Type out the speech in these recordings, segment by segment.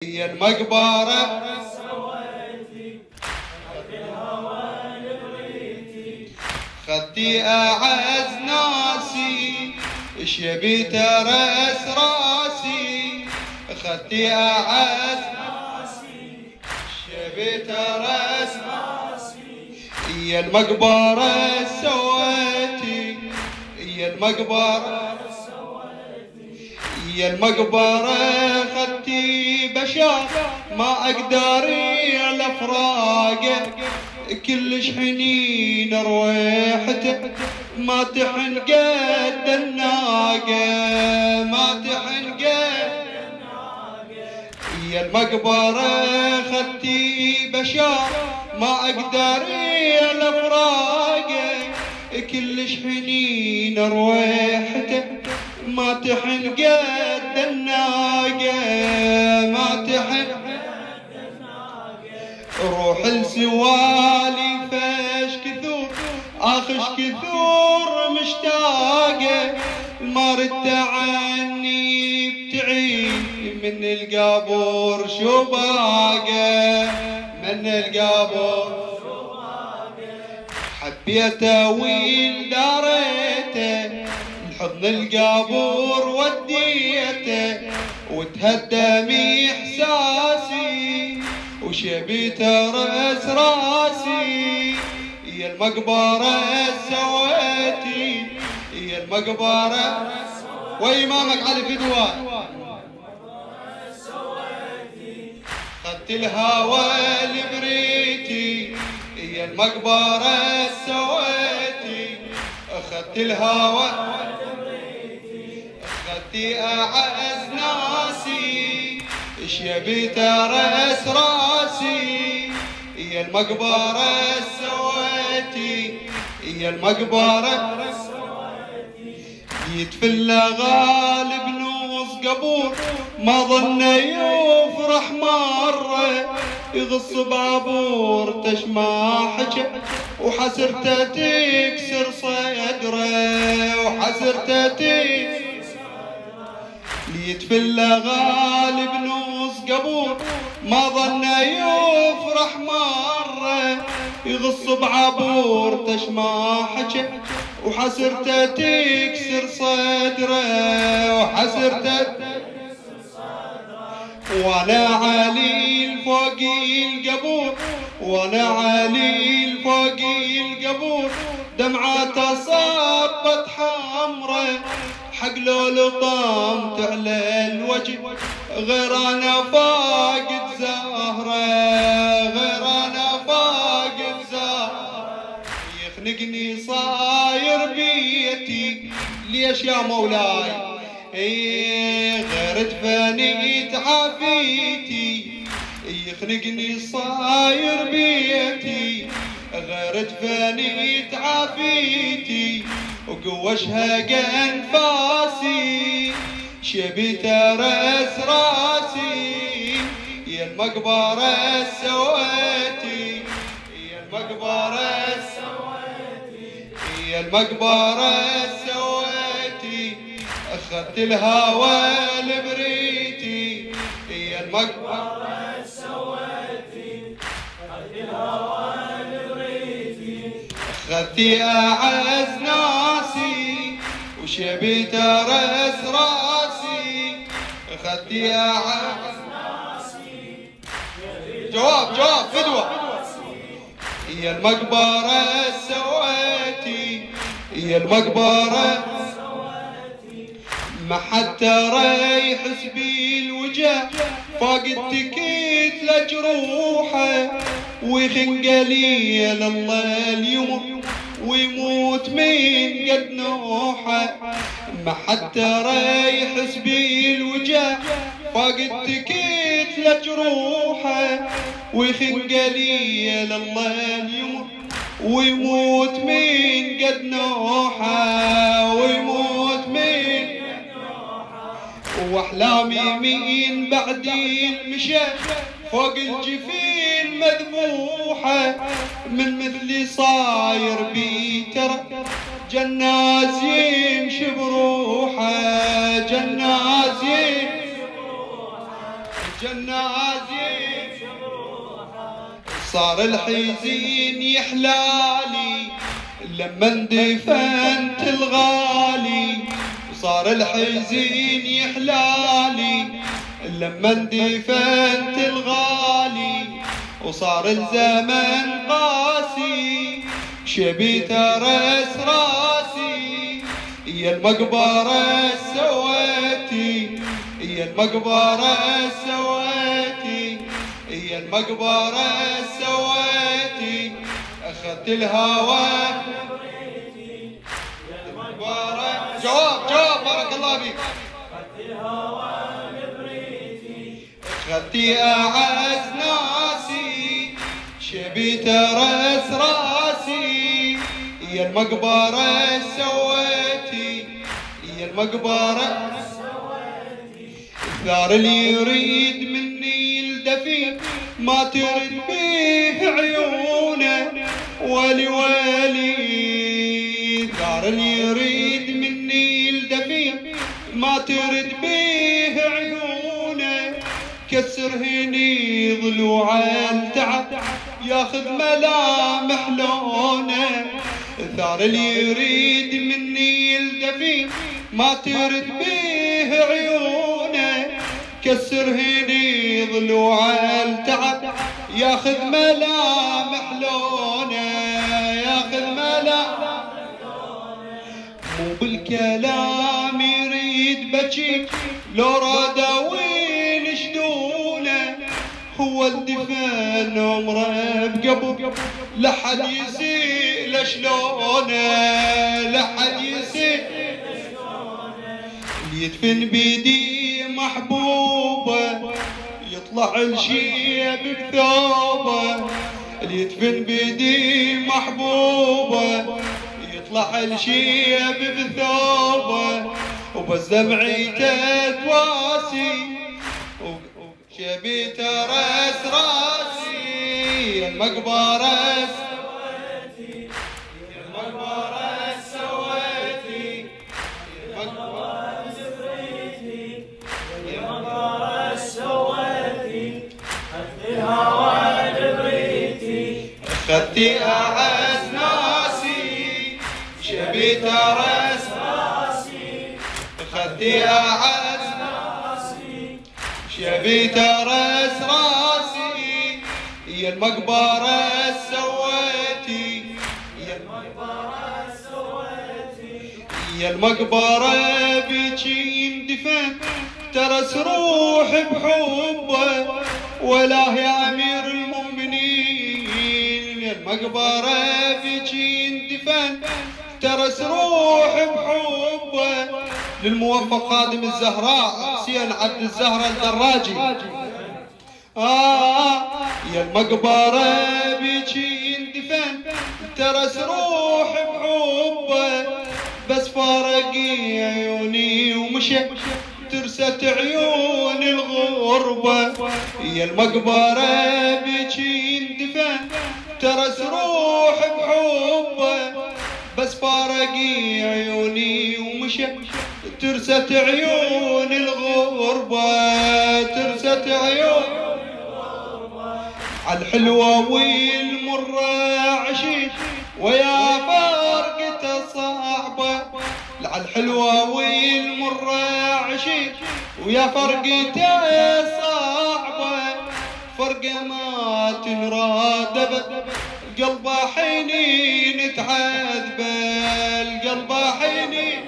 هي المقبرة خدتي أعز ناسي شبي ترس راسي خدتي أعز ناسي شبي ترس راسي هي المقبرة سويتي هي المقبرة هي المقبرة خدتي بشر ما أقدر على فراقه كلش حنين رويحته ما تحن قد الناقة ما تحن قد الناقة هي المقبرة خدتي بشر ما أقدر على فراقه كلش حنين رويحته ما تحن قد الناقة ما تحن روح السوالي فاش كثور اخش كثور مشتاقة ما رد عني بتعين من القبور شو باقى من القبور حبيته وين داريته حضن القبور وديته وتهدم احساسي وشبيت راس راسي هي المقبرة سويتي هي المقبرة وإمامك علي فدوى خدت الهوى لبريتي هي المقبرة سويتي خدت الهوى خدتي أعز ناسي شبي ترس راسي هي المقبرة سويتي هي المقبرة يتفلى غالب نوص قبور ما ظن يفرح مرة يغص بعبور تشماحك وحسرته تكسر صدره وحسرته تكسر يتفلى غالب نوص قبور ما ظن يفرح مرة يغص بعبور تشماحك وحسرته تكسر صدره وحسرته وانا علي الفوقي القبور وانا علي الفوقي القبور دمعاته صبت حمره حق لو لطمت على الوجه غير انا فاقد زهره غير انا فاقد زهره يخنقني صاير بيتي ليش يا مولاي غير دفنيت عافيتي يخنقني صاير بيتي غير دفنيت عافيتي وقوشها انفاسي شبي ترس راسي هي المقبرة سويتي هي المقبرة سويتي هي المقبرة سويتي اخذت الهوى لبريتي هي المقبرة سويتي اخذت الهوى لبريتي اخذتي اعز ناسي وشبي ترس راسي اخذتي اعز ناسي جواب فدوى هي المقبرة سويتي هي المقبرة ما حتى يحس بالوجع فاقد تكيت لجروحه ويخنقلي الله اليوم ويموت من قد نوحه ما حتى يحس بالوجع فاقد تكيت لجروحه ويخنقلي الله اليوم ويموت من قد نوحه ويموت من واحلامي من بعد المشى فوق الجفين مذبوحه من مثلي صاير بيتر جناز يمشي بروحه جناز جنازي صار الحزين يحلالي لما اندفنت الغالي، صار الحزين يحلالي لما اندفنت الغالي، وصار الزمن قاسي شبيت رأس راسي، يا المقبرة سويتي يا المقبرة سويتي يا المقبرة سويتي، أخذت الهوى جواب بارك الله فيك. أخذتي أعز ناسي شبيت رأس راسي، يا المقبرة سويتي يا المقبرة الثار اللي يريد مني الدفين ما ترد بيه عيونه، ولي ولي الثار اللي يريد مني الدفين ما ترد بيه عيونه، كسر هني ضلوع التعب ياخذ ملامح لونه، الثار اللي يريد مني الدفين ما ترد بيه عيونه، كسر هني ضلوع التعب ياخذ ملامح لونه، ياخذ ملامح مو بالكلام يريد بكي لو راد وين شدونه، هو الدفن عمره بقبو لحد يسيل شلونه، لحد يسيل يدفن بيدي محبوبه يطلع الشيب بثوبه، يدفن بيدي محبوبه يطلع الشيب بثوبه، وبس دمعيته تواسي شبيت رأس راسي، المقبرة سويتي المقبرة سويتي المقبرة سويتي المقبرة سويتي، أخذتي الهوى جبريتي أخذتي أعز ناسي شبيت رأس راسي، أخذتي أعز شبيت رأس راسي، يا المقبرة سويتي يا المقبرة سويتي، يا المقبرة بيجي يندفن ترس روح بحبه، ولا يا أمير المؤمنين، يا المقبرة بيجي يندفن ترس روح بحبه، للموفق خادم الزهراء حسين عبد الزهرة الدراجي. يا المقبرة بيجي يندفن ترس روح بحبه، بس فارقي عيوني ومشى ترست عيون الغربة، يا المقبرة بيجي يندفن ترس روح بحبه، بس فارقي عيوني ومشى ترست عيون الغربة، ترست عيون الغربة، عالحلوة والمرة عشيت ويا فرقته صعبة، عالحلوة والمرة عشيت ويا فرقته صعبة، فرقة ما تنراد القلب حينين تعذبه، القلب حينين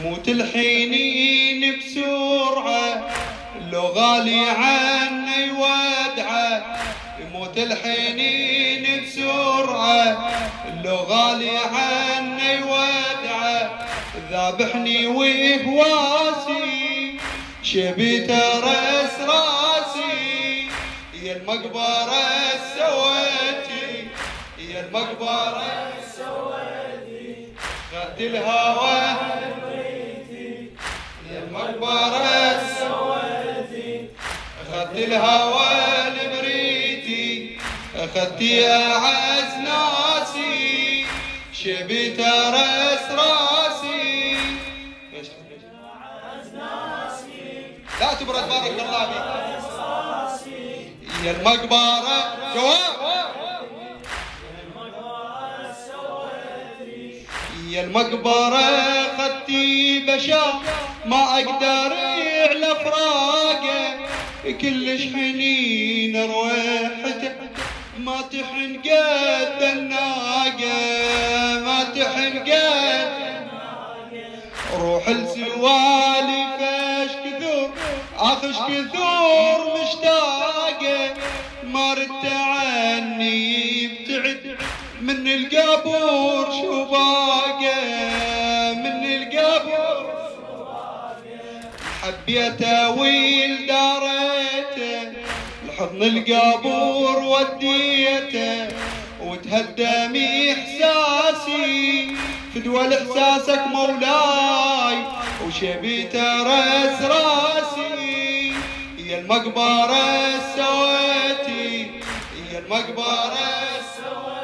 موت الحينين بسرعة لو غالي عني يودعه، يموت الحينين بسرعة لو غالي عني يودعه، ذابحني وهواسي شبيت رأس راسي، يا المقبرة سويتي يا المقبرة سويتي، أخذت الهوى يا المقبرة سويتي، أخذت الهوى لبريتي، أخذتي أعز ناسي شبيت رأس راسي، لا تبرد بارك الله بيك. يا المقبرة جواب. يا المقبرة خدتي بشر ما اقدر على فراقه، كلش حنين رويحته ما تحن قد الناقه، ما تحن قد. روح لسوالي فاش كثور اخش كثور مشتاقه، ما رد عني ابتعد من القبور شو باقه، من القبور حبيته ويلداريته لحضن القبور وديته، وتهدم احساسي فدوى لاحساسك مولاي، وشبيته رس راسي. يا المقبرة سويتي، يا المقبرة سويتي.